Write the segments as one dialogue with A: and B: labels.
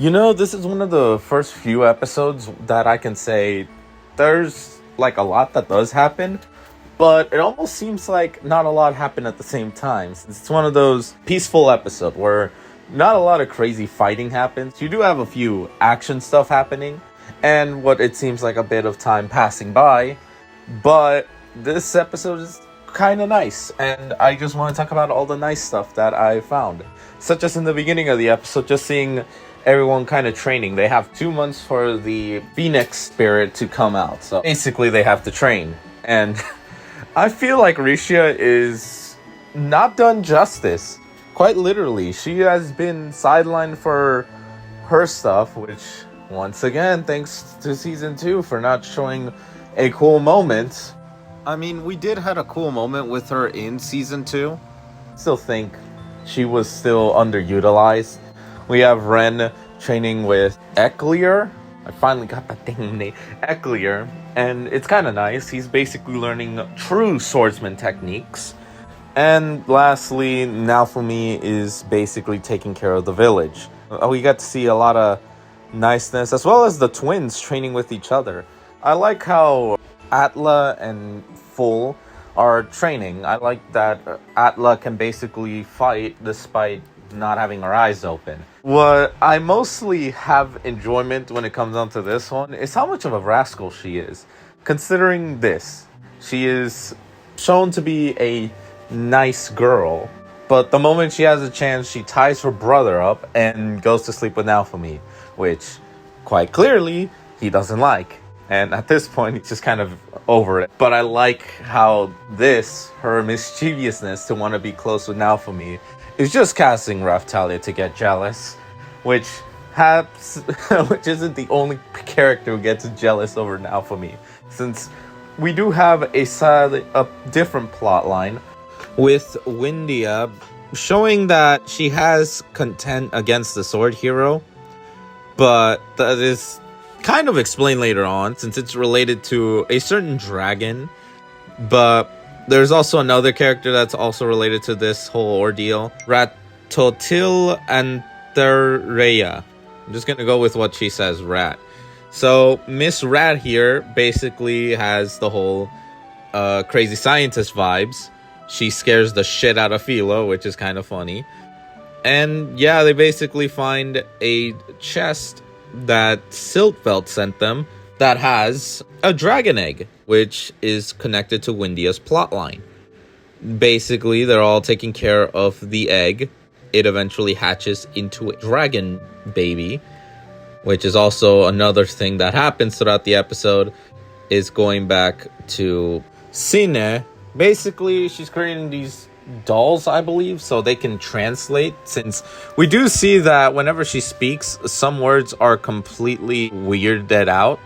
A: This is one of the first few episodes that I can say there's like a lot that does happen, but it almost seems like not a lot happened at the same time. Since it's one of those peaceful episodes where not a lot of crazy fighting happens. You do have a few action stuff happening, and what it seems like a bit of time passing by, but this episode is kind of nice, and I just want to talk about all the nice stuff that I found. Such as in the beginning of the episode, just seeing everyone kind of training. They have 2 months for the Phoenix spirit to come out, so basically they have to train. And I feel like Risha is not done justice. Quite literally, she has been sidelined for her stuff, which, once again, thanks to Season 2 for not showing a cool moment. I mean, we did have a cool moment with her in Season 2. Still think she was still underutilized. We have Ren training with Eklier. I finally got that damn name. Eklier. And it's kind of nice. He's basically learning true swordsman techniques. And lastly, Naofumi is basically taking care of the village. We got to see a lot of niceness, as well as the twins training with each other. I like how Atla and Full are training. I like that Atla can basically fight despite not having her eyes open. What I mostly have enjoyment when it comes down to this one is how much of a rascal she is. Considering this, she is shown to be a nice girl, but the moment she has a chance, she ties her brother up and goes to sleep with Naofumi, which quite clearly he doesn't like. And at this point, he's just kind of over it. But I like how her mischievousness to want to be close with Naofumi is just casting Raphtalia to get jealous, which isn't the only character who gets jealous over Naofumi, since we do have a different plot line with Windia showing that she has content against the sword hero, but that is kind of explained later on since it's related to a certain dragon. But there's also another character that's also related to this whole ordeal, Raphtalia and Thereya. I'm just gonna go with what she says, Rat. So Miss Rat here basically has the whole crazy scientist vibes. She scares the shit out of Filo, which is kind of funny. And yeah, they basically find a chest that Siltveld sent them that has a dragon egg, which is connected to Windia's plotline. Basically, they're all taking care of the egg. It eventually hatches into a dragon baby, which is also another thing that happens throughout the episode, is going back to Cine. Basically, she's creating these dolls, I believe, so they can translate, since we do see that whenever she speaks, some words are completely weirded out,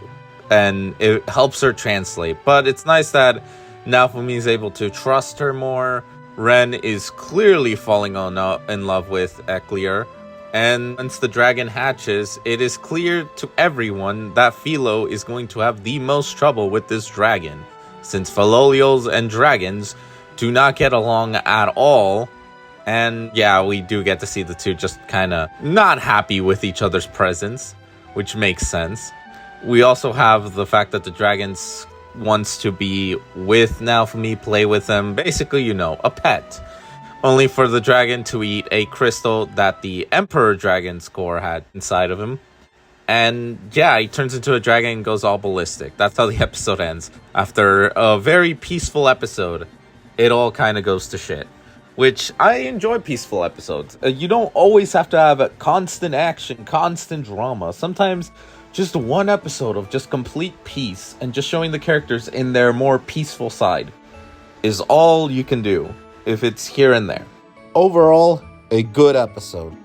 A: and it helps her translate. But it's nice that Naofumi is able to trust her more. Ren is clearly falling in love with Eklier, and once the dragon hatches, it is clear to everyone that Filo is going to have the most trouble with this dragon, since Filolials and dragons do not get along at all. And yeah, we do get to see the two just kind of not happy with each other's presence, which makes sense. We also have the fact that the dragons wants to be with Naofumi, play with them, basically, a pet. Only for the dragon to eat a crystal that the Emperor Dragon's core had inside of him. And yeah, he turns into a dragon and goes all ballistic. That's how the episode ends. After a very peaceful episode, it all kind of goes to shit. Which, I enjoy peaceful episodes. You don't always have to have a constant action, constant drama. Sometimes just one episode of just complete peace and just showing the characters in their more peaceful side is all you can do if it's here and there. Overall, a good episode.